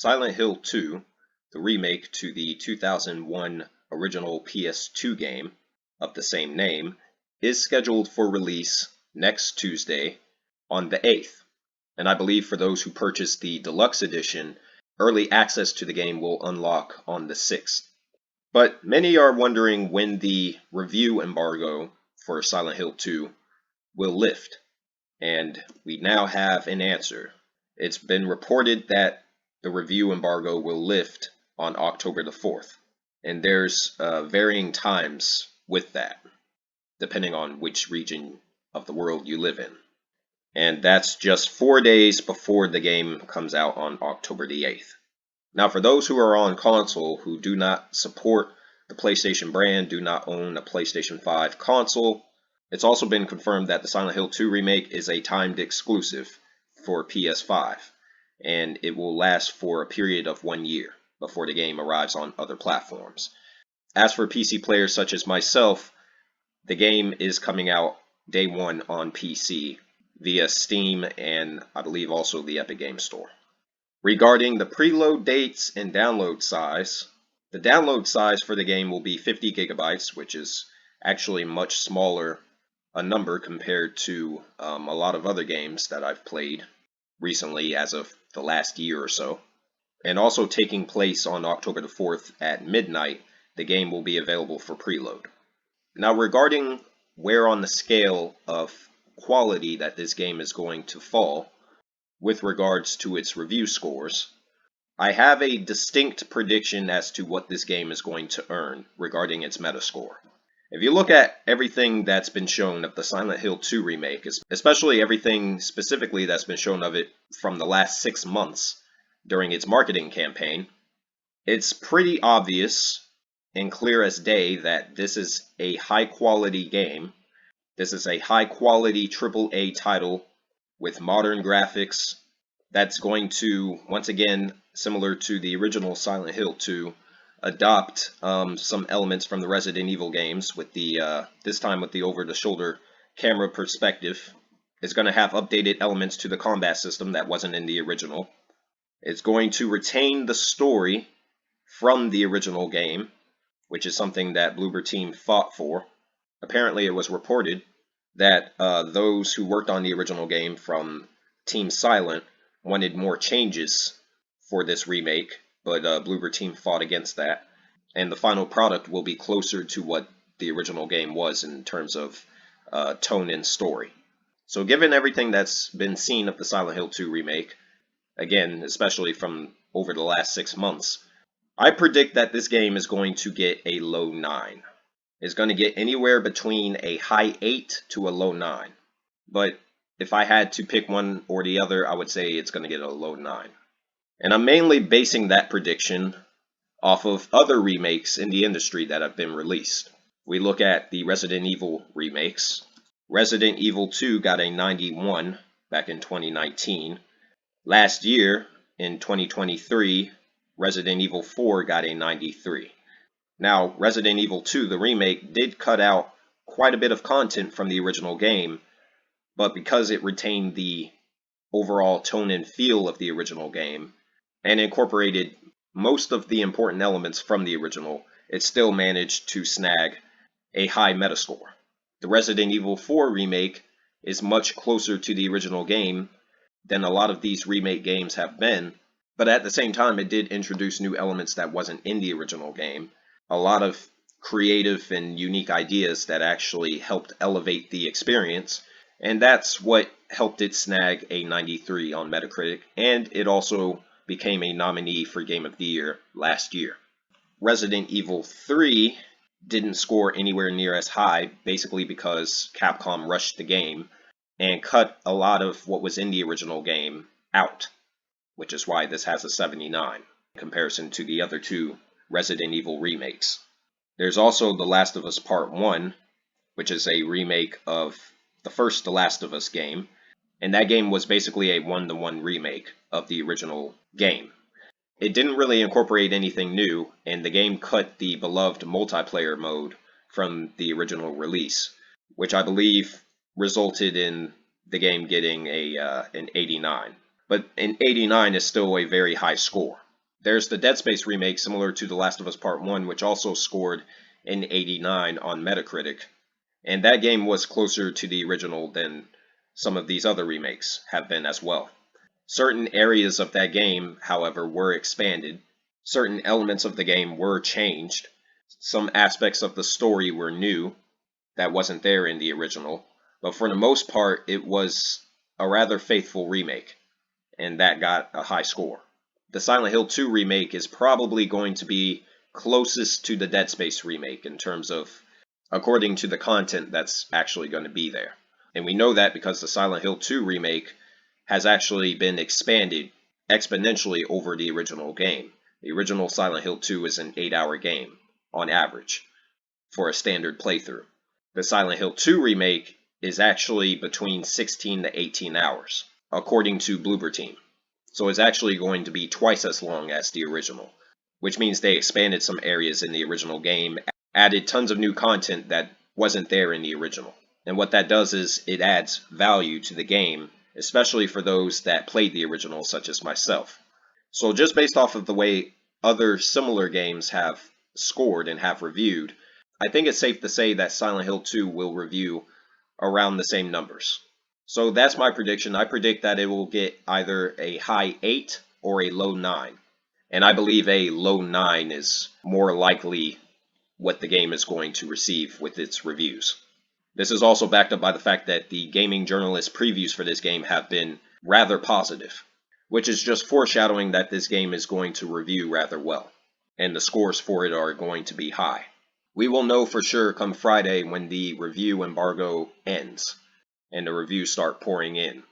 Silent Hill 2, the remake to the 2001 original PS2 game of the same name, is scheduled for release next Tuesday on the 8th. And I believe for those who purchase the deluxe edition, early access to the game will unlock on the 6th. But many are wondering when the review embargo for Silent Hill 2 will lift. And we now have an answer. It's been reported that the review embargo will lift on October the 4th. And there's varying times with that, depending on which region of the world you live in. And that's just 4 days before the game comes out on October the 8th. Now, for those who are on console who do not support the PlayStation brand, do not own a PlayStation 5 console, it's also been confirmed that the Silent Hill 2 remake is a timed exclusive for PS5, and it will last for a period of 1 year before the game arrives on other platforms. As for PC players such as myself, the game is coming out day one on PC via Steam and I believe also the Epic Games Store. Regarding the preload dates and download size, the download size for the game will be 50 gigabytes, which is actually much smaller a number compared to a lot of other games that I've played recently as of the last year or so. And also taking place on October the 4th at midnight, the game will be available for preload. Now, regarding where on the scale of quality that this game is going to fall with regards to its review scores, I have a distinct prediction as to what this game is going to earn regarding its Metascore. If you look at everything that's been shown of the Silent Hill 2 remake, especially everything specifically that's been shown of it from the last 6 months during its marketing campaign, it's pretty obvious and clear as day that this is a high-quality game. This is a high-quality AAA title with modern graphics that's going to, once again, similar to the original Silent Hill 2, adopt some elements from the Resident Evil games with the this time with the over-the-shoulder camera perspective. It's going to have updated elements to the combat system that wasn't in the original. It's going to retain the story from the original game, which is something that Bloober Team fought for. Apparently it was reported that those who worked on the original game from Team Silent wanted more changes for this remake, but Bloober Team fought against that, and the final product will be closer to what the original game was in terms of tone and story. So given everything that's been seen of the Silent Hill 2 remake, again, especially from over the last 6 months, I predict that this game is going to get a low 9. It's going to get anywhere between a high 8 to a low 9. But if I had to pick one or the other, I would say it's going to get a low 9. And I'm mainly basing that prediction off of other remakes in the industry that have been released. We look at the Resident Evil remakes. Resident Evil 2 got a 91 back in 2019. Last year, in 2023, Resident Evil 4 got a 93. Now, Resident Evil 2, the remake, did cut out quite a bit of content from the original game, but because it retained the overall tone and feel of the original game, and incorporated most of the important elements from the original, it still managed to snag a high Metascore. The Resident Evil 4 remake is much closer to the original game than a lot of these remake games have been, but at the same time it did introduce new elements that wasn't in the original game. A lot of creative and unique ideas that actually helped elevate the experience, and that's what helped it snag a 93 on Metacritic, and it also became a nominee for Game of the Year last year. Resident Evil 3 didn't score anywhere near as high, basically because Capcom rushed the game and cut a lot of what was in the original game out, which is why this has a 79 in comparison to the other two Resident Evil remakes. There's also The Last of Us Part 1, which is a remake of the first The Last of Us game, and that game was basically a one-to-one remake of the original game. It didn't really incorporate anything new, and the game cut the beloved multiplayer mode from the original release, which I believe resulted in the game getting an 89. But an 89 is still a very high score. There's the Dead Space remake similar to The Last of Us Part 1, which also scored an 89 on Metacritic, and that game was closer to the original than some of these other remakes have been as well. Certain areas of that game, however, were expanded, certain elements of the game were changed, some aspects of the story were new that wasn't there in the original, but for the most part, it was a rather faithful remake, and that got a high score. The Silent Hill 2 remake is probably going to be closest to the Dead Space remake in terms of according to the content that's actually going to be there. And we know that because the Silent Hill 2 remake has actually been expanded exponentially over the original game. The original Silent Hill 2 is an 8-hour game on average for a standard playthrough. The Silent Hill 2 remake is actually between 16 to 18 hours, according to Bloober Team. So it's actually going to be twice as long as the original, which means they expanded some areas in the original game, added tons of new content that wasn't there in the original. And what that does is it adds value to the game, especially for those that played the original, such as myself. So just based off of the way other similar games have scored and have reviewed, I think it's safe to say that Silent Hill 2 will review around the same numbers. So that's my prediction. I predict that it will get either a high 8 or a low 9. And I believe a low 9 is more likely what the game is going to receive with its reviews. This is also backed up by the fact that the gaming journalist previews for this game have been rather positive, which is just foreshadowing that this game is going to review rather well, and the scores for it are going to be high. We will know for sure come Friday when the review embargo ends and the reviews start pouring in.